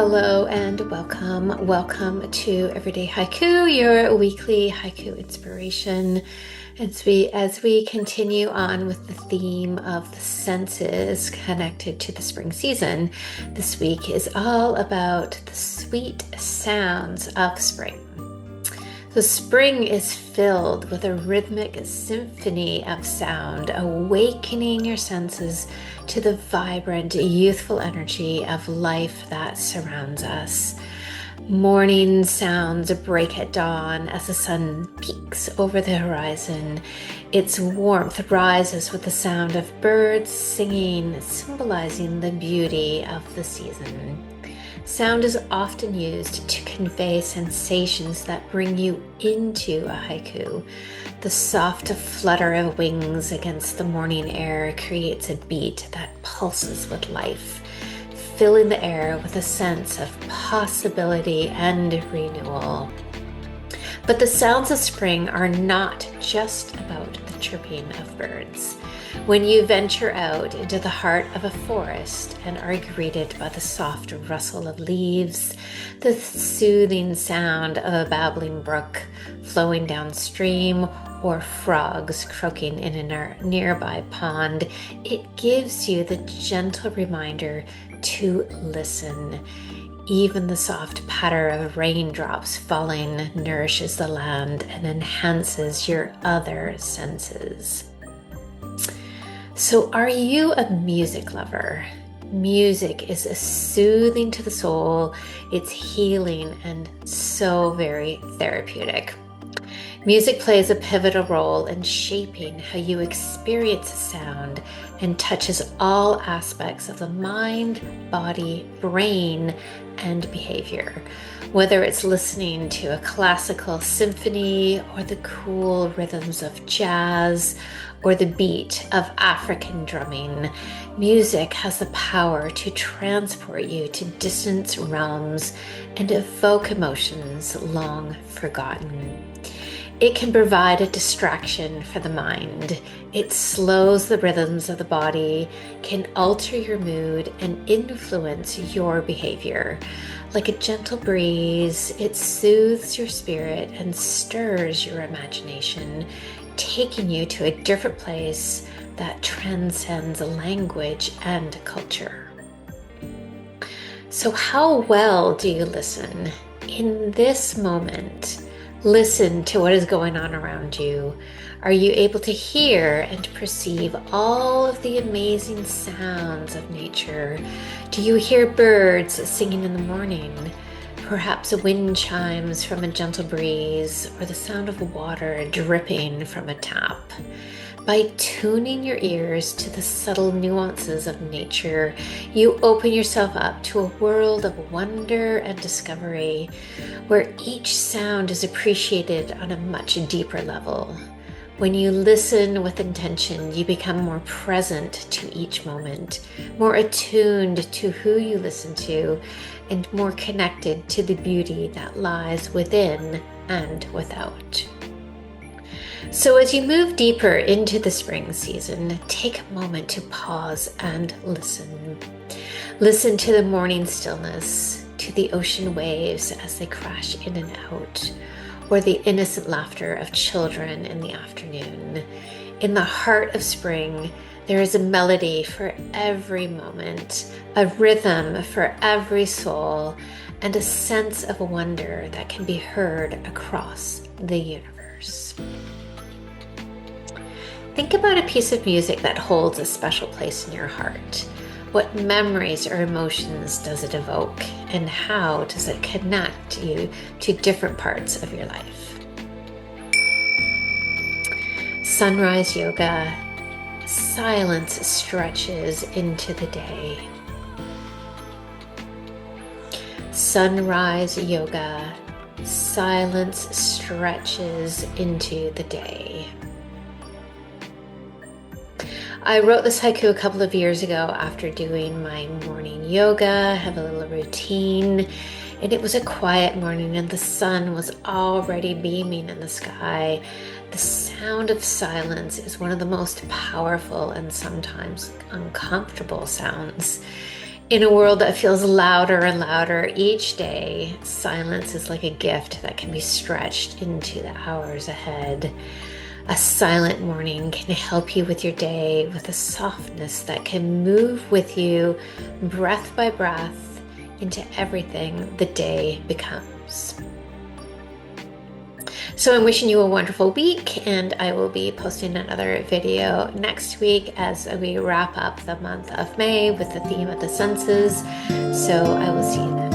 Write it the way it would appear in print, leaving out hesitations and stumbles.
Hello and welcome. Welcome to Everyday Haiku, your weekly haiku inspiration. As we continue on with the theme of the senses connected to the spring season, this week is all about the sweet sounds of spring. So spring is filled with a rhythmic symphony of sound, awakening your senses to the vibrant, youthful energy of life that surrounds us. Morning sounds break at dawn as the sun peeks over the horizon. Its warmth rises with the sound of birds singing, symbolizing the beauty of the season. Sound is often used to convey sensations that bring you into a haiku. The soft flutter of wings against the morning air creates a beat that pulses with life, filling the air with a sense of possibility and renewal. But the sounds of spring are not just about the chirping of birds. When you venture out into the heart of a forest and are greeted by the soft rustle of leaves, the soothing sound of a babbling brook flowing downstream, or frogs croaking in a nearby pond, it gives you the gentle reminder to listen. Even the soft patter of raindrops falling nourishes the land and enhances your other senses. So, are you a music lover? Music is soothing to the soul, it's healing, and so very therapeutic. Music plays a pivotal role in shaping how you experience sound and touches all aspects of the mind, body, brain, and behavior. Whether it's listening to a classical symphony or the cool rhythms of jazz or the beat of African drumming, music has the power to transport you to distant realms and evoke emotions long forgotten. It can provide a distraction for the mind. It slows the rhythms of the body, can alter your mood, and influence your behavior. Like a gentle breeze, it soothes your spirit and stirs your imagination, taking you to a different place that transcends language and culture. So how well do you listen? In this moment, listen to what is going on around you. Are you able to hear and perceive all of the amazing sounds of nature? Do you hear birds singing in the morning? Perhaps wind chimes from a gentle breeze, or the sound of water dripping from a tap. By tuning your ears to the subtle nuances of nature, you open yourself up to a world of wonder and discovery, where each sound is appreciated on a much deeper level. When you listen with intention, you become more present to each moment, more attuned to who you listen to, and more connected to the beauty that lies within and without. So as you move deeper into the spring season, take a moment to pause and listen. Listen to the morning stillness, to the ocean waves as they crash in and out, or the innocent laughter of children in the afternoon. In the heart of spring, there is a melody for every moment, a rhythm for every soul, and a sense of wonder that can be heard across the universe. Think about a piece of music that holds a special place in your heart. What memories or emotions does it evoke, and how does it connect you to different parts of your life? Sunrise yoga. Silence stretches into the day. Sunrise yoga. Silence stretches into the day. I wrote this haiku a couple of years ago after doing my morning yoga. I have a little routine, and it was a quiet morning and the sun was already beaming in the sky. The sound of silence is one of the most powerful and sometimes uncomfortable sounds. In a world that feels louder and louder each day, silence is like a gift that can be stretched into the hours ahead. A silent morning can help you with your day with a softness that can move with you breath by breath into everything the day becomes. So I'm wishing you a wonderful week, and I will be posting another video next week as we wrap up the month of May with the theme of the senses. So I will see you then.